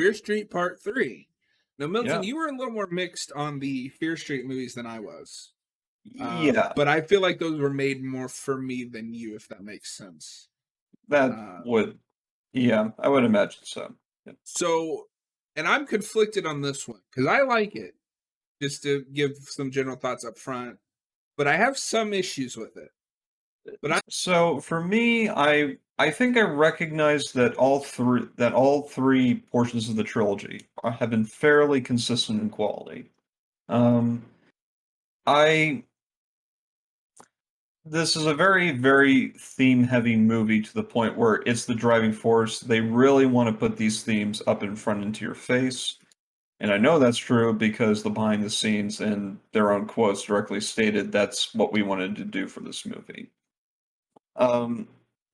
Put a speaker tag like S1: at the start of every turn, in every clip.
S1: Fear Street Part 3. Now, Milton,
S2: Yeah.
S1: you were a little more mixed on the Fear Street movies than I was.
S2: Yeah,
S1: But I feel like those were made more for me than you, if that makes sense.
S2: that
S1: Uh,
S2: would yeah, I would imagine so. Yeah.
S1: so, and I'm conflicted on this one because I like it, just to give some general thoughts up front, but I have some issues with it. But I,
S2: So for me, I think I recognize that all three portions of the trilogy have been fairly consistent in quality. Um, I This is a very, very theme-heavy movie to the point where it's the driving force. They really want to put these themes up in front into your face. And I know that's true because the behind the scenes and their own quotes directly stated that's what we wanted to do for this movie. Um,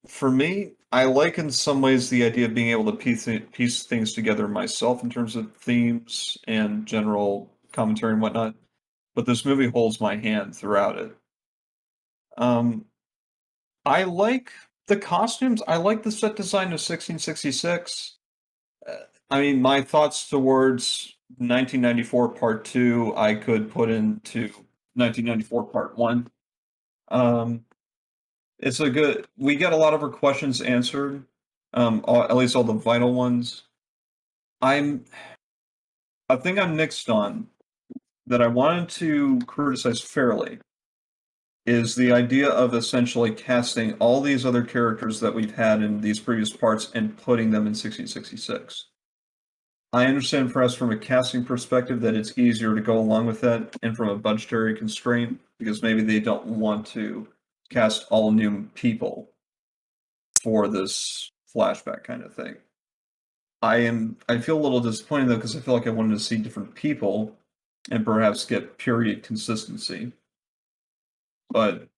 S2: for me, I like in some ways the idea of being able to piece things together myself in terms of themes and general commentary and whatnot. But this movie holds my hand throughout it. Um, I like the costumes. I like the set design of 1666. Uh, I mean, my thoughts towards 1994 Part 2, I could put into 1994 Part 1. Um, it's a good. We get a lot of our questions answered, at least all the vital ones. I'm. A thing I'm mixed on that I wanted to criticize fairly is the idea of essentially casting all these other characters that we've had in these previous parts and putting them in 1666. I understand for us from a casting perspective that it's easier to go along with that, and from a budgetary constraint, because maybe they don't want to cast all new people for this flashback kind of thing. I feel a little disappointed though because I feel like I wanted to see different people and perhaps get period consistency. But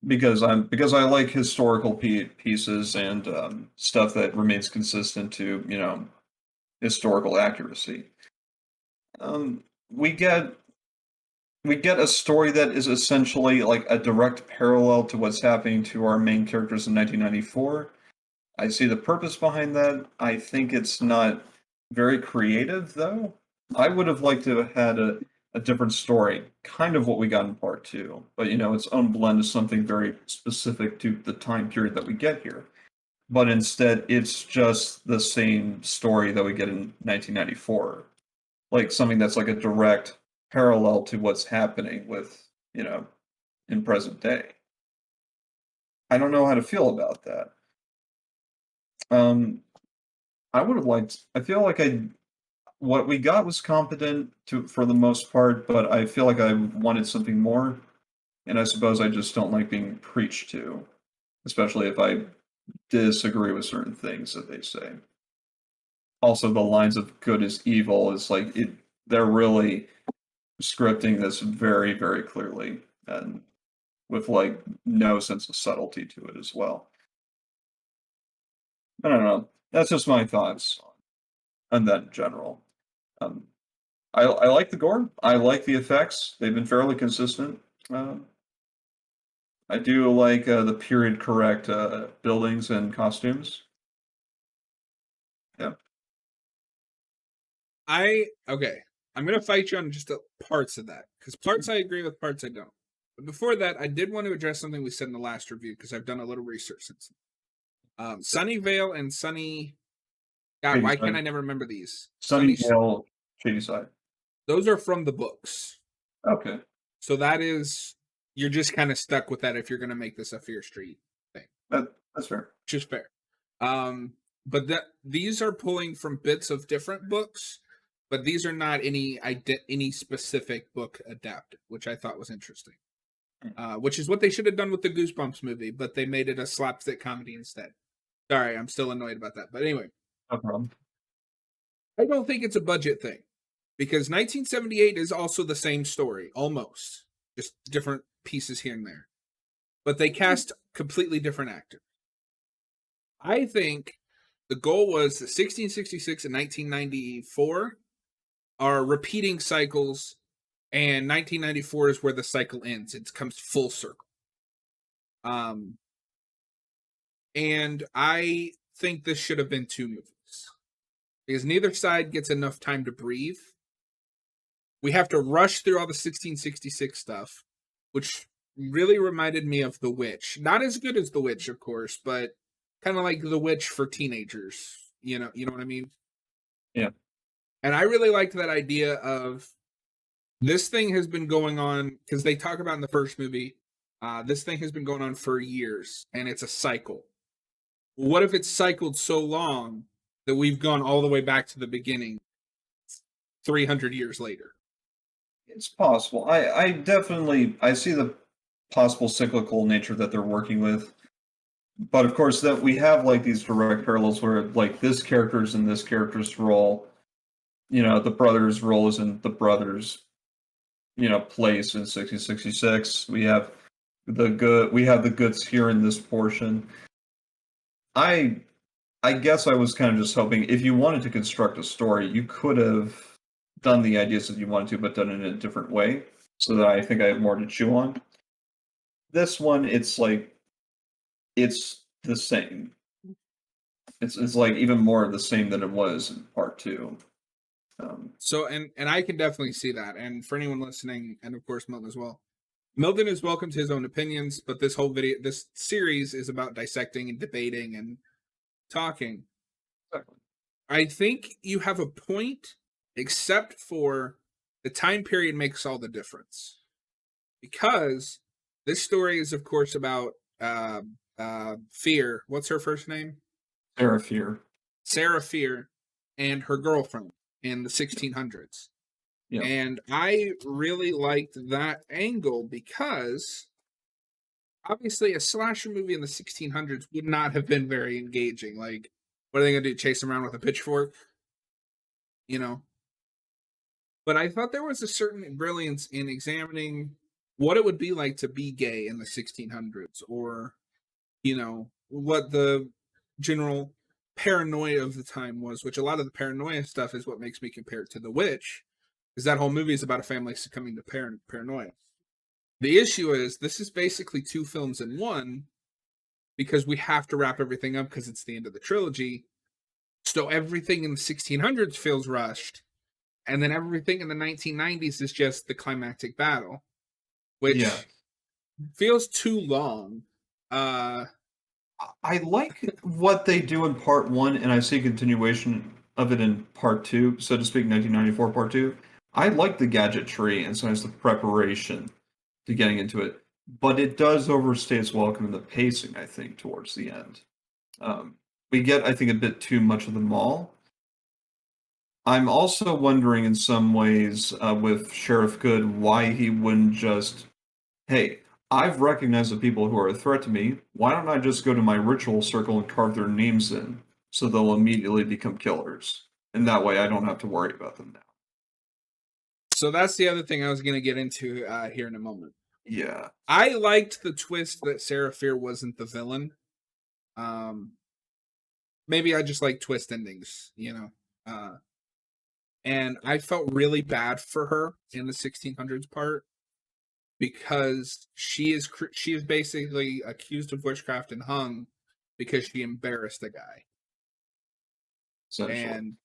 S2: because I like historical pieces and stuff that remains consistent to historical accuracy. Um, we get we get a story that is essentially like a direct parallel to what's happening to our main characters in 1994. I see the purpose behind that. I think it's not very creative, though. I would have liked to have had a different story, kind of what we got in part two, but its own blend of something very specific to the time period that we get here. But instead, it's just the same story that we get in 1994, like something that's like a direct parallel to what's happening with, in present day. I don't know how to feel about that. Um, I would have liked. I feel like what we got was competent to for the most part, but I feel like I wanted something more, and I suppose I just don't like being preached to, especially if I disagree with certain things that they say. Also, the lines of "good is evil" is like it. They're really scripting this very, very clearly, and with like no sense of subtlety to it as well. I don't know. That's just my thoughts on that in general. Um, I like the gore. I like the effects. They've been fairly consistent. Um, I do like the period correct buildings and costumes. Yeah.
S1: okay. I'm going to fight you on just parts of that because parts I agree with, parts I don't. But before that, I did want to address something we said in the last review because I've done a little research since. Sunnyvale and Sunny. God,
S2: Shady
S1: why can't
S2: Side.
S1: I never remember these?
S2: Sunnydale, Shady Side.
S1: Those are from the books.
S2: Okay.
S1: So that is, you're just kind of stuck with that if you're going to make this a Fear Street thing,
S2: That's fair.
S1: which is fair. But these are pulling from bits of different books, but these are not any specific book adapted, which I thought was interesting. Which is what they should have done with the Goosebumps movie, but they made it a slapstick comedy instead. Sorry, I'm still annoyed about that. But anyway,
S2: No problem.
S1: I don't think it's a budget thing because 1978 is also the same story, almost, just different pieces here and there. But they cast completely different actors. I think the goal was 1666 and 1994 are repeating cycles, and 1994 is where the cycle ends. It comes full circle. Um, and I think this should have been two movies. because neither side gets enough time to breathe. We have to rush through all the 1666 stuff, which really reminded me of The Witch. Not as good as The Witch, of course, but kind of like The Witch for teenagers. You know what I mean?
S2: Yeah.
S1: And I really liked that idea of this thing has been going on because they talk about in the first movie. This thing has been going on for years, and it's a cycle. What if it's cycled so long that we've gone all the way back to the beginning 300 years later?
S2: It's possible. I definitely I see the possible cyclical nature that they're working with. But of course that we have like these direct parallels where like this character's in this character's role. The brother's role is in the brother's, place in 1666. We have the goods here in this portion. I I guess I was kind of just hoping if you wanted to construct a story, you could have done the ideas that you wanted to, but done it in a different way, so that I think I have more to chew on. This one, it's like it's the same. It's like even more of the same than it was in part two.
S1: So, and I can definitely see that. And for anyone listening, and of course Milton as well, Milton is welcome to his own opinions. But this series is about dissecting and debating and talking.
S2: Exactly.
S1: I think you have a point, except for the time period makes all the difference. Because this story is, of course, about Fear. What's her first name?
S2: Sarah Fear.
S1: Sarah Fear and her girlfriend in the 1600s.
S2: Yeah.
S1: And I really liked that angle because obviously a slasher movie in the 1600s would not have been very engaging. Like, what are they going to do? Chase him around with a pitchfork? You know? But I thought there was a certain brilliance in examining what it would be like to be gay in the 1600s, or, what the general paranoia of the time was, which a lot of the paranoia stuff is what makes me compare it to The Witch, because that whole movie is about a family succumbing to paranoia. The issue is this is basically two films in one, because we have to wrap everything up because it's the end of the trilogy. So everything in the 1600s feels rushed, and then everything in the 1990s is just the climactic battle, which feels too long.
S2: I like what they do in part one, and I see a continuation of it in part two, so to speak, 1994 part two. I like the gadgetry and sometimes the preparation to getting into it, but it does overstay its welcome in the pacing, I think, towards the end. We get, I think, a bit too much of the mall. I'm also wondering in some ways with Sheriff Good why he wouldn't just, hey, I've recognized the people who are a threat to me. Why don't I just go to my ritual circle and carve their names in so they'll immediately become killers? And that way I don't have to worry about them now.
S1: So that's the other thing I was going to get into here in a moment.
S2: Yeah.
S1: I liked the twist that Sarah Fear wasn't the villain. Maybe I just like twist endings, and I felt really bad for her in the 1600s part, because she is basically accused of witchcraft and hung because she embarrassed a guy. And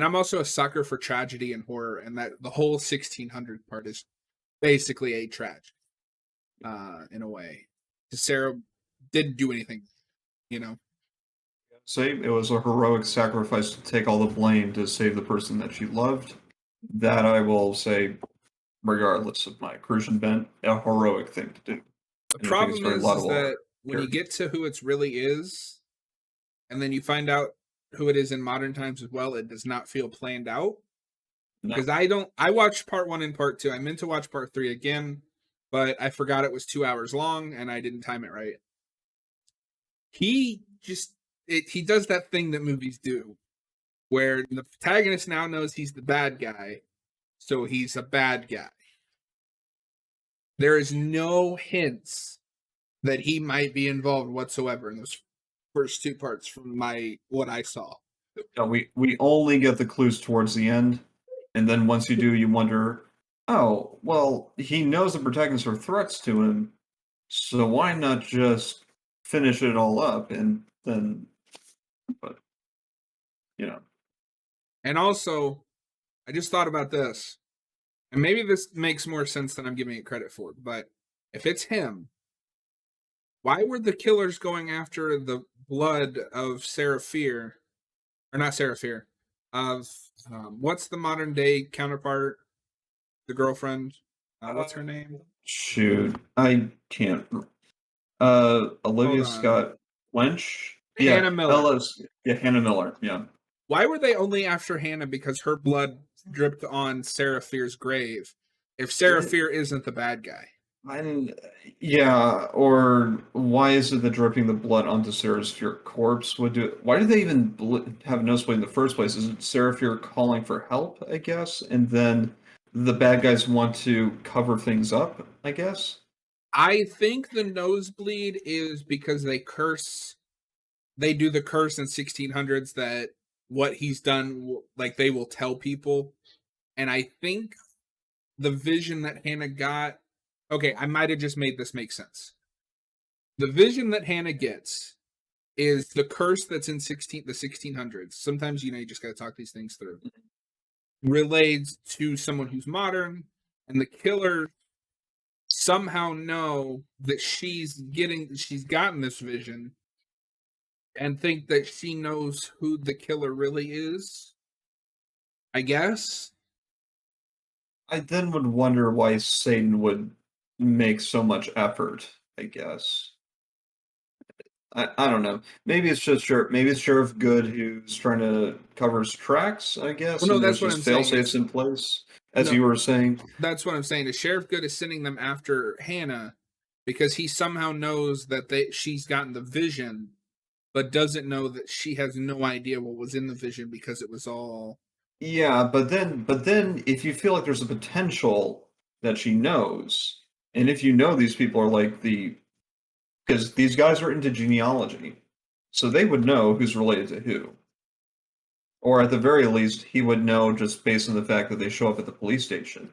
S1: I'm also a sucker for tragedy and horror, and that the whole 1600 part is basically a tragedy, in a way. Sarah didn't do anything,
S2: Say it was a heroic sacrifice to take all the blame to save the person that she loved. That I will say, regardless of my Crucian bent, a heroic thing to do.
S1: The problem is that when you get to who it really is, and then you find out who it is in modern times as well, it does not feel planned out. No. Because I watched part 1 and part 2. I meant to watch part 3 again, but I forgot it was 2 hours long and I didn't time it right. He does that thing that movies do, where the protagonist now knows he's the bad guy, so he's a bad guy. There is no hints that he might be involved whatsoever in those first 2 parts from what I saw.
S2: We only get the clues towards the end, and then once you do, you wonder, oh, well, he knows the protagonists are threats to him, so why not just finish it all up? And then, but you know.
S1: And also, I just thought about this, and maybe this makes more sense than I'm giving it credit for, but if it's him, why were the killers going after the blood of Sarah Fear, or not Sarah Fear, of what's the modern day counterpart, the girlfriend? What's her name?
S2: Shoot, I can't.
S1: Hold
S2: Olivia
S1: on.
S2: Scott Lynch.
S1: Hannah
S2: Yeah,
S1: Miller.
S2: Ella's. Yeah, Hannah Miller. Yeah.
S1: Why were they only after Hannah because her blood dripped on Sarah Fear's grave? If Sarah
S2: It,
S1: Fear isn't the bad guy.
S2: I, yeah, or why is it that dripping the blood onto Sarah Fear corpse would do it? Why did they even have nosebleed in the first place? Is it Sarah Fear calling for help, I guess? And then the bad guys want to cover things up, I guess?
S1: I think the nosebleed is because they do the curse in 1600s that what he's done, like they will tell people. And I think the vision that Hannah got, okay, I might have just made this make sense. The vision that Hannah gets is the curse that's in the 1600s. Sometimes, you just got to talk these things through. Relates to someone who's modern, and the killer somehow know that she's gotten this vision and think that she knows who the killer really is, I guess.
S2: I then would wonder why Satan would make so much effort, I guess. I don't know. Maybe it's just maybe it's Sheriff Good who's trying to cover his tracks, I guess,
S1: Well, no,
S2: and there's
S1: that's what I'm
S2: just fail
S1: saying.
S2: safes in place, as
S1: No,
S2: you were saying.
S1: that's what I'm saying. The Sheriff Good is sending them after Hannah because he somehow knows that she's gotten the vision, but doesn't know that she has no idea what was in the vision because it was all.
S2: Yeah, but then if you feel like there's a potential that she knows, and if you know these people are like because these guys are into genealogy, so they would know who's related to who. Or at the very least, he would know just based on the fact that they show up at the police station.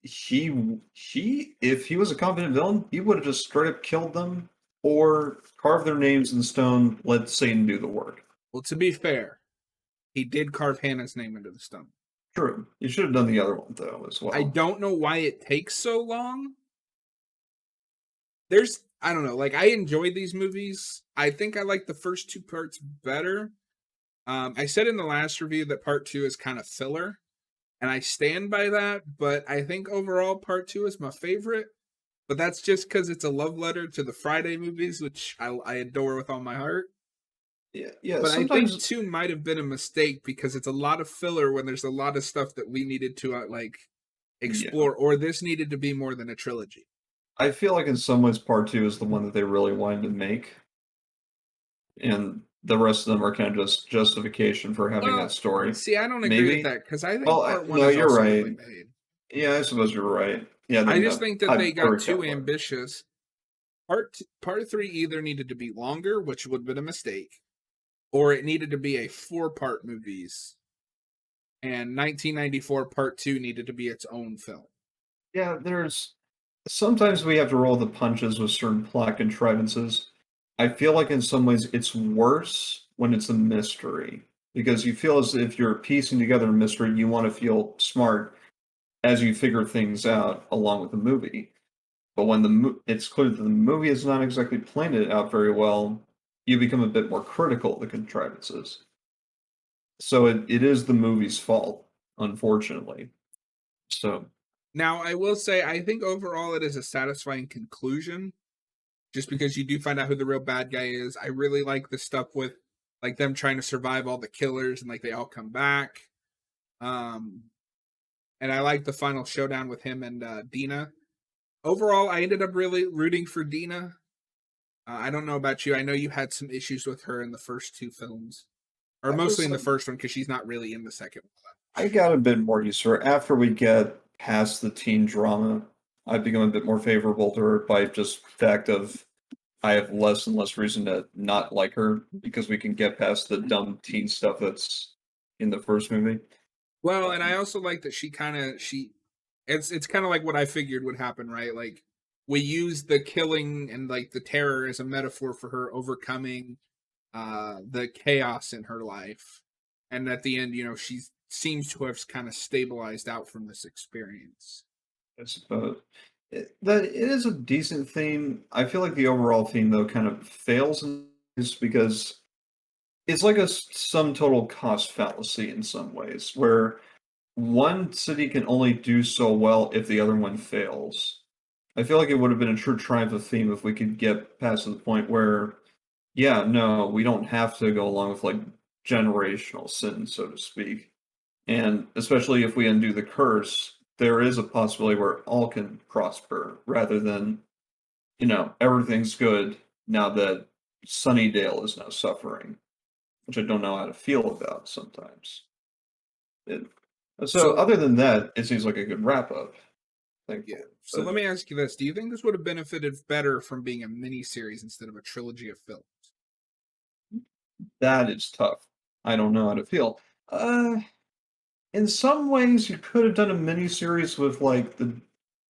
S2: If he was a competent villain, he would have just straight up killed them or carved their names in stone, let Satan do the work.
S1: Well, to be fair, he did carve Hannah's name into the stone.
S2: True. You should have done the other one though as well.
S1: I don't know why it takes so long. I don't know, like I enjoyed these movies. I think I like the first two parts better. I said in the last review that part 2 is kind of filler, and I stand by that, but I think overall part 2 is my favorite. But that's just because it's a love letter to the Friday movies, which I adore with all my heart.
S2: Yeah.
S1: But I think
S2: Sometimes
S1: 2 might have been a mistake because it's a lot of filler when there's a lot of stuff that we needed to explore, or this needed to be more than a trilogy.
S2: I feel like in some ways part two is the one that they really wanted to make, and the rest of them are kind of just justification for having
S1: Well,
S2: that story.
S1: see, I don't agree
S2: Maybe.
S1: with that because I think
S2: Well,
S1: part 1
S2: no,
S1: is
S2: you're
S1: also
S2: right.
S1: really made.
S2: Yeah, I suppose you're right. Yeah,
S1: I
S2: then
S1: just think that they
S2: I've
S1: got
S2: heard that
S1: too
S2: part.
S1: ambitious. Part 3 either needed to be longer, which would have been a mistake, or it needed to be a 4-part movies. And 1994 Part 2 needed to be its own film.
S2: Yeah, sometimes we have to roll the punches with certain plot contrivances. I feel like in some ways it's worse when it's a mystery because you feel as if you're piecing together a mystery, you want to feel smart as you figure things out along with the movie. But when it's clear that the movie is not exactly planned it out very well, you become a bit more critical of the contrivances. So it is the movie's fault, unfortunately. So
S1: Now, I will say, I think overall it is a satisfying conclusion, just because you do find out who the real bad guy is. I really like the stuff with like them trying to survive all the killers and like they all come back. And I like the final showdown with him and Dina. Overall, I ended up really rooting for Dina. I don't know about you. I know you had some issues with her in the first 2 films, or mostly in the first one because she's not really in the second one.
S2: I got a bit more used to her. After we get past the teen drama, I've become a bit more favorable to her by just fact of I have less and less reason to not like her because we can get past the dumb teen stuff that's in the first movie.
S1: Well, and I also like that it's kind of like what I figured would happen, right? Like we use the killing and like the terror as a metaphor for her overcoming the chaos in her life, and at the end, she seems to have kind of stabilized out from this experience.
S2: I suppose. That it is a decent theme. I feel like the overall theme though kind of fails in this because it's like a sum total cost fallacy in some ways, where one city can only do so well if the other one fails. I feel like it would have been a true triumph of theme if we could get past to the point where, yeah, no, we don't have to go along with like generational sin, so to speak. And especially if we undo the curse, there is a possibility where all can prosper rather than, everything's good now that Sunnydale is now suffering, which I don't know how to feel about sometimes. It, so
S1: So,
S2: other than that, it seems like a good wrap up.
S1: yeah.
S2: Thankfully.
S1: So
S2: But
S1: let me ask you this: do you think this would have benefited better from being a mini series instead of a trilogy of films?
S2: that is tough. I don't know how to feel. Uh, in some ways, you could have done a mini series with like the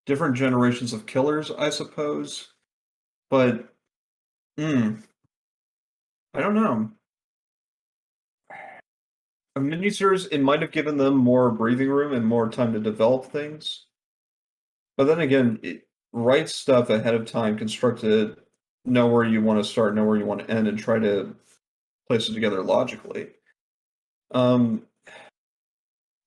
S2: different generations of killers, I suppose. But mm, I don't know. A miniseries, it might have given them more breathing room and more time to develop things. But then again, write stuff ahead of time, construct it, know where you want to start, know where you want to end, and try to place it together logically. Um,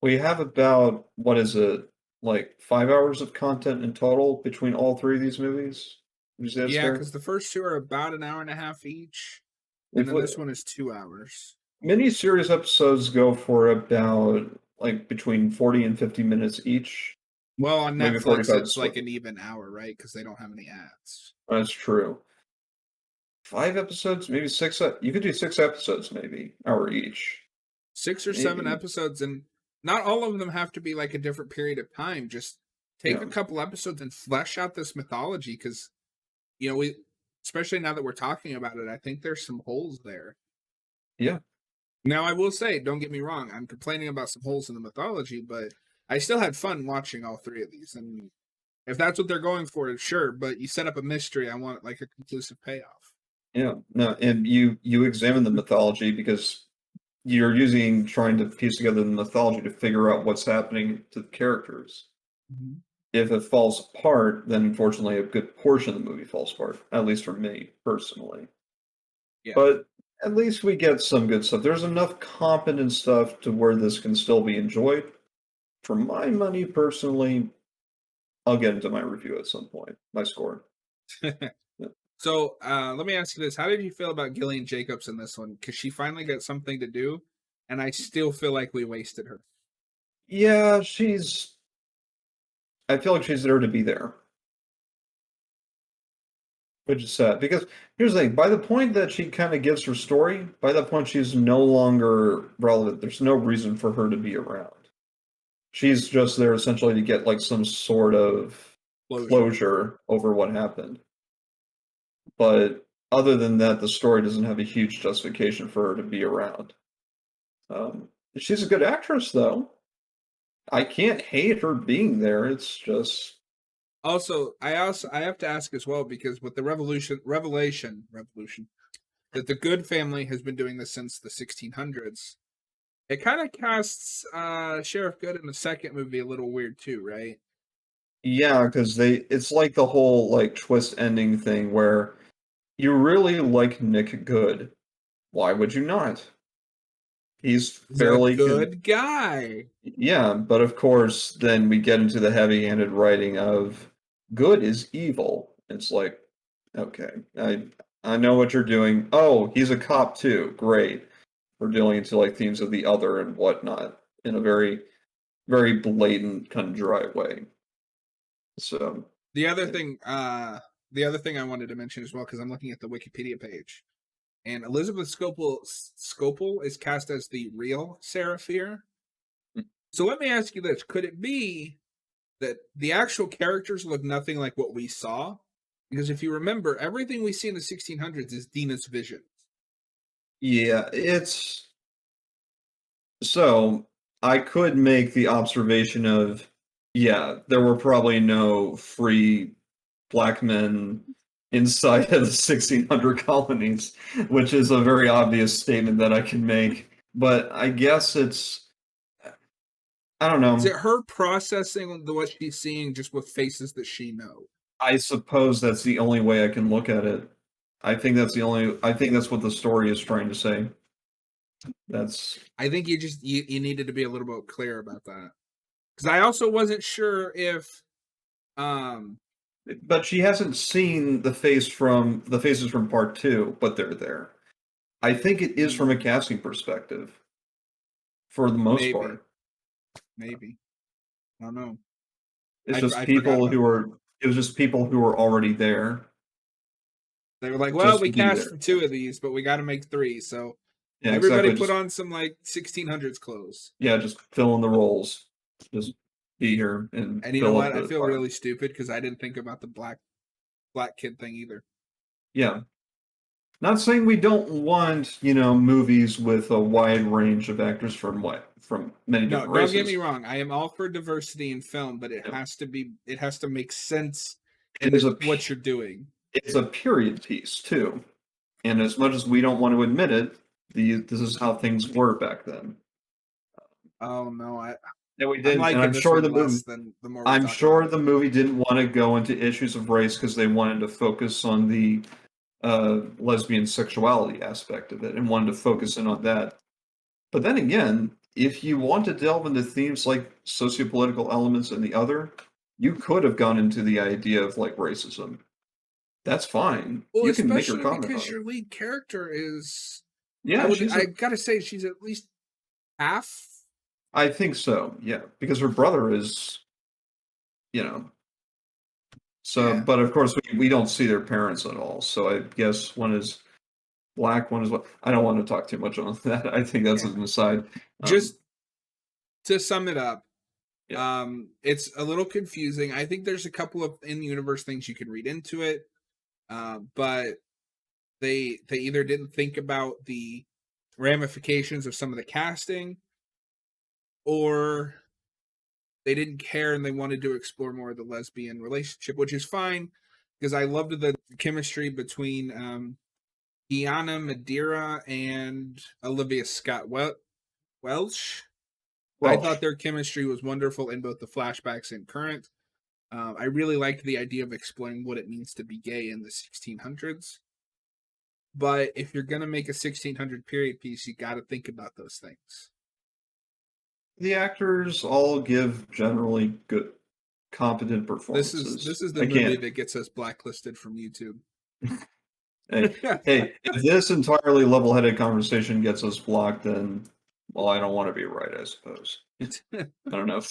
S2: we have about, what is it, like 5 hours of content in total between all three of these movies? Would you say that's
S1: Yeah,
S2: fair?
S1: because the first two are about an hour and a half each, and
S2: If
S1: then this one is 2 hours.
S2: miniseries episodes go for about like between 40 and 50 minutes each,
S1: Well, on
S2: maybe
S1: Netflix,
S2: 45 to
S1: it's like
S2: 40.
S1: an even hour, right? Because they don't have any ads.
S2: That's true. 5 episodes, maybe six. You could do 6 episodes, maybe hour each.
S1: 6 or 7
S2: Maybe,
S1: episodes, and not all of them have to be like a different period of time. Just take
S2: yeah,
S1: a couple episodes and flesh out this mythology, because we, especially now that we're talking about it, I think there's some holes there.
S2: yeah,
S1: Now, I will say, don't get me wrong, I'm complaining about some holes in the mythology, but I still had fun watching all three of these. And if that's what they're going for, sure. But you set up a mystery, I want like a conclusive payoff.
S2: yeah. No, and you examine the mythology because you're trying to piece together the mythology to figure out what's happening to the characters.
S1: Mhm.
S2: If it falls apart, then unfortunately a good portion of the movie falls apart. At least for me personally.
S1: Yeah.
S2: But at least we get some good stuff. There's enough competent stuff to where this can still be enjoyed. For my money, personally, I'll get into my review at some point. My score. Yeah,
S1: So let me ask you this: how did you feel about Gillian Jacobs in this one? Because she finally got something to do, and I still feel like we wasted her.
S2: yeah, she's. I feel like she's there to be there, which is sad. Because here's the thing: by the point that she kind of gives her story, by that point she's no longer relevant. There's no reason for her to be around. She's just there essentially to get like some sort of
S1: Closure.
S2: closure over what happened. But other than that, the story doesn't have a huge justification for her to be around. She's a good actress, though. I can't hate her being there. It's just,
S1: Also I have to ask as well, because with the revolution that the Good family has been doing this since the 1600s. It kind of casts Sheriff Good in the second movie a little weird too, right?
S2: yeah, because it's like the whole like twist ending thing where you really like Nick Good. Why would you not? He's
S1: He's a
S2: fairly
S1: good guy.
S2: yeah, but of course, then we get into the heavy-handed writing of good is evil. It's like, okay, I know what you're doing. Oh, he's a cop too. Great. We're dealing into like themes of the other and whatnot in a very, very blatant, kind of dry way. So,
S1: The other
S2: yeah,
S1: thing, uh, the other thing I wanted to mention as well, because I'm looking at the Wikipedia page, and Elizabeth Scopel is cast as the real Sarah Fear. So let me ask you this: could it be that the actual characters look nothing like what we saw? Because if you remember, everything we see in the 1600s is Dina's vision.
S2: yeah, it's so I could make the observation of, yeah, there were probably no free black men inside of the 1600 colonies, which is a very obvious statement that I can make. But I guess I don't
S1: Is
S2: know.
S1: it her processing what she's seeing just with faces that she knows?
S2: I suppose that's the only way I can look at it. I think that's what the story is trying to say. That's
S1: I think you needed to be a little bit clear about that. Because I also wasn't sure if um
S2: but she hasn't seen the faces from part 2, but they're there. I think it is from a casting perspective for the most
S1: maybe
S2: part.
S1: maybe I don't know.
S2: It's
S1: I
S2: just
S1: forgot
S2: people
S1: about
S2: who
S1: that.
S2: are it was just people who were already there
S1: They were like, well,
S2: just
S1: we
S2: to be
S1: cast
S2: there.
S1: for 2 of these, but we got to make 3. So
S2: Yeah,
S1: everybody
S2: exactly.
S1: put
S2: Just
S1: on some like 1600s clothes.
S2: yeah, just fill in the roles. Just be here and
S1: And you know
S2: fill up
S1: what? I
S2: the
S1: feel
S2: part.
S1: really stupid because I didn't think about the black kid thing either.
S2: Yeah. Not saying we don't want, movies with a wide range of actors from many
S1: No,
S2: different
S1: don't get me
S2: races.
S1: wrong. I am all for diversity in film, but
S2: You know,
S1: it has to make sense
S2: it
S1: in
S2: is a
S1: what you're doing.
S2: it's a period piece too. And as much as we don't want to admit it, this is how things were back then.
S1: Oh no,
S2: And we
S1: I'm
S2: didn't, and
S1: liking this one less than the more we
S2: I'm
S1: talk about
S2: sure
S1: it.
S2: the movie didn't want to go into issues of race because they wanted to focus on the lesbian sexuality aspect of it and wanted to focus in on that. But then again, if you want to delve into themes like sociopolitical elements and the other, you could have gone into the idea of like racism. That's fine.
S1: Well,
S2: You can make your
S1: especially
S2: comment
S1: because
S2: on it.
S1: your lead character is,
S2: Yeah,
S1: I gotta say, she's at least half.
S2: I think so. Yeah, because her brother is, you know, so,
S1: Yeah,
S2: but of course we don't see their parents at all. So I guess one is black, one is what. I don't want to talk too much on that. I think that's
S1: yeah.
S2: an aside. Um,
S1: Just to sum it up,
S2: yeah,
S1: it's a little confusing. I think there's a couple of in-universe things you can read into it, but they either didn't think about the ramifications of some of the casting, or they didn't care and they wanted to explore more of the lesbian relationship, which is fine because I loved the chemistry between Iana Madeira and Olivia Scott Welsh. I thought
S2: Welsh.
S1: their chemistry was wonderful in both the flashbacks and current. I really liked the idea of exploring what it means to be gay in the 1600s. But if you're gonna make a 1600 period piece, you got to think about those things.
S2: The actors all give generally good, competent
S1: This
S2: performances.
S1: is the
S2: I
S1: movie
S2: can't.
S1: that gets us blacklisted from YouTube.
S2: Hey, hey, if this entirely level-headed conversation gets us blocked, then well, I don't want to be right, I suppose. I don't know.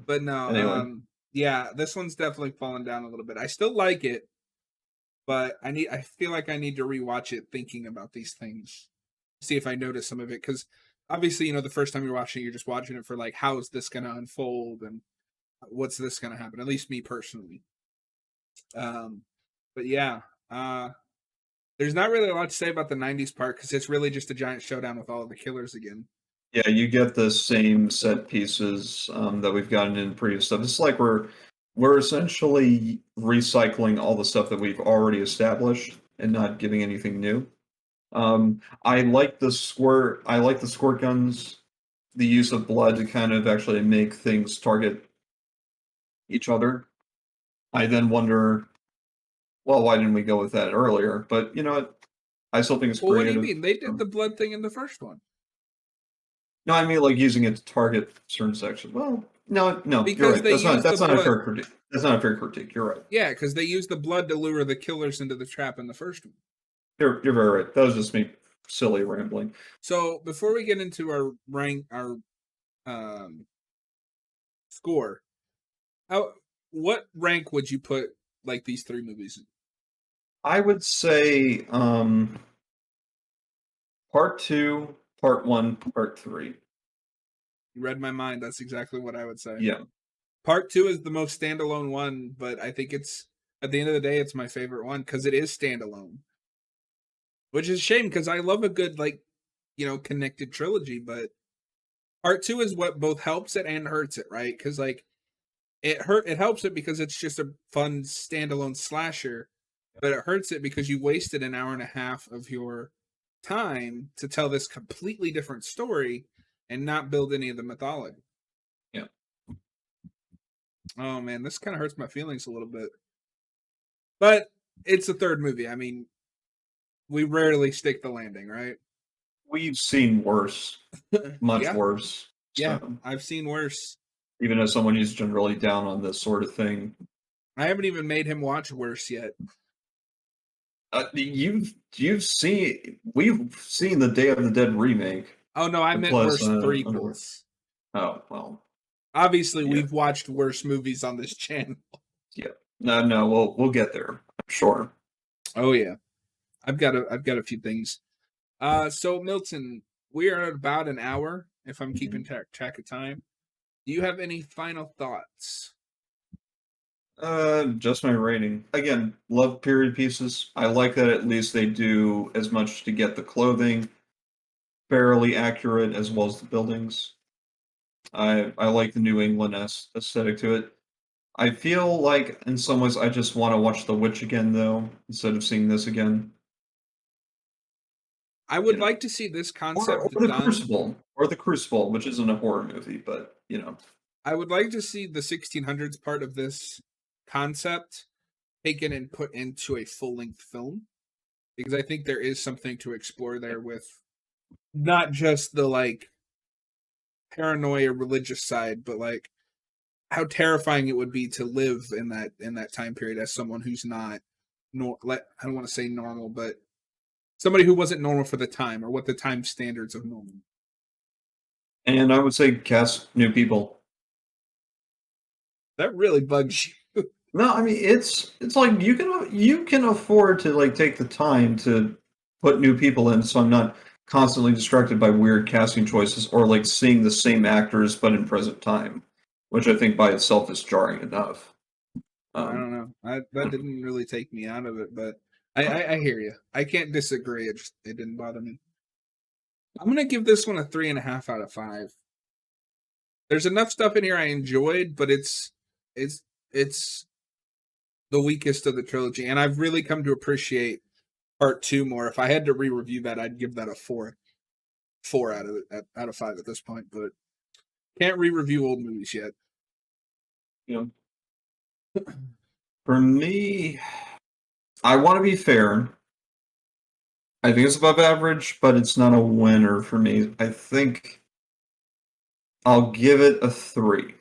S1: But no,
S2: Anyway,
S1: yeah, this one's definitely fallen down a little bit. I still like it, but I feel like I need to rewatch it thinking about these things. See if I notice some of it, because obviously, the first time you're watching it, you're just watching it for like, how is this gonna unfold and what's this gonna happen? At least me personally. Um, but yeah, there's not really a lot to say about the '90s part because it's really just a giant showdown with all of the killers again.
S2: yeah, you get the same set pieces that we've gotten in previous stuff. It's like we're essentially recycling all the stuff that we've already established and not giving anything new. I like the squirt. I like the squirt guns. The use of blood to kind of actually make things target each other. I then wonder, well, why didn't we go with that earlier? But you know what? I still think it's
S1: Well, what do you
S2: creative.
S1: mean? They did
S2: So.
S1: the blood thing in the first one
S2: No, I mean like using it to target certain sections. Well, no, no, you're
S1: because
S2: right.
S1: they used the
S2: That's not a
S1: blood.
S2: fair critique. That's not a fair critique. You're right.
S1: Yeah, because they used the blood to lure the killers into the trap in the first one.
S2: You're very right. That was just me silly rambling.
S1: So before we get into our um, score, how what rank would you put like these 3 movies in?
S2: I would say part 2, part 1, part 3.
S1: You read my mind. That's exactly what I would say.
S2: Yeah.
S1: Part 2 is the most standalone one, but I think it's at the end of the day, it's my favorite one because it is standalone. Which is a shame because I love a good connected trilogy, but part 2 is what both helps it and hurts it, right? Because it helps it because it's just a fun standalone slasher, but it hurts it because you wasted an hour and a half of your time to tell this completely different story and not build any of the mythology.
S2: Yeah.
S1: Oh man, this kind of hurts my feelings a little bit. But it's the third movie. I mean, we rarely stick the landing, right?
S2: We've seen worse, much
S1: Yeah.
S2: worse.
S1: Yeah,
S2: So,
S1: I've seen worse.
S2: even as someone who's generally down on this sort of thing,
S1: I haven't even made him watch worse yet.
S2: you've seen we've seen the Day of the Dead remake.
S1: Oh no, I
S2: And
S1: meant
S2: plus,
S1: worse prequels.
S2: Oh well,
S1: Obviously,
S2: yeah.
S1: we've watched worse movies on this channel.
S2: Yeah. No, we'll get there. I'm sure.
S1: Oh yeah, I've got a few things. So Milton, we are at about an hour. If I'm keeping track of time, do you have any final thoughts?
S2: Just my rating. Again, love period pieces. I like that at least they do as much to get the clothing fairly accurate as well as the buildings. I like the New England aesthetic to it. I feel like in some ways I just want to watch The Witch again though, instead of seeing this again.
S1: I would
S2: You know.
S1: like to see this
S2: Or
S1: concept
S2: the
S1: done.
S2: Crucible. Or the Crucible, which isn't a horror movie, but
S1: I would like to see the 1600s part of this concept taken and put into a full length film because I think there is something to explore there with not just the like paranoia religious side, but like how terrifying it would be to live in that time period as someone who's not I don't want to say normal, but somebody who wasn't normal for the time or what the time standards of normal.
S2: and I would say cast new people.
S1: That really bugs you.
S2: No, I mean it's like you can afford to like take the time to put new people in, so I'm not constantly distracted by weird casting choices or like seeing the same actors but in present time, which I think by itself is jarring enough.
S1: I don't know. That didn't really take me out of it, but I hear you. I can't disagree. It didn't bother me. I'm gonna give this one a 3.5 out of 5. There's enough stuff in here I enjoyed, but it's it's the weakest of the trilogy, and I've really come to appreciate part 2 more. If I had to re-review that, I'd give that a 4 out of 5 at this point, but can't re-review old movies yet.
S2: You know, for me, I want to be fair. I think it's above average, but it's not a winner for me. I think I'll give it a 3.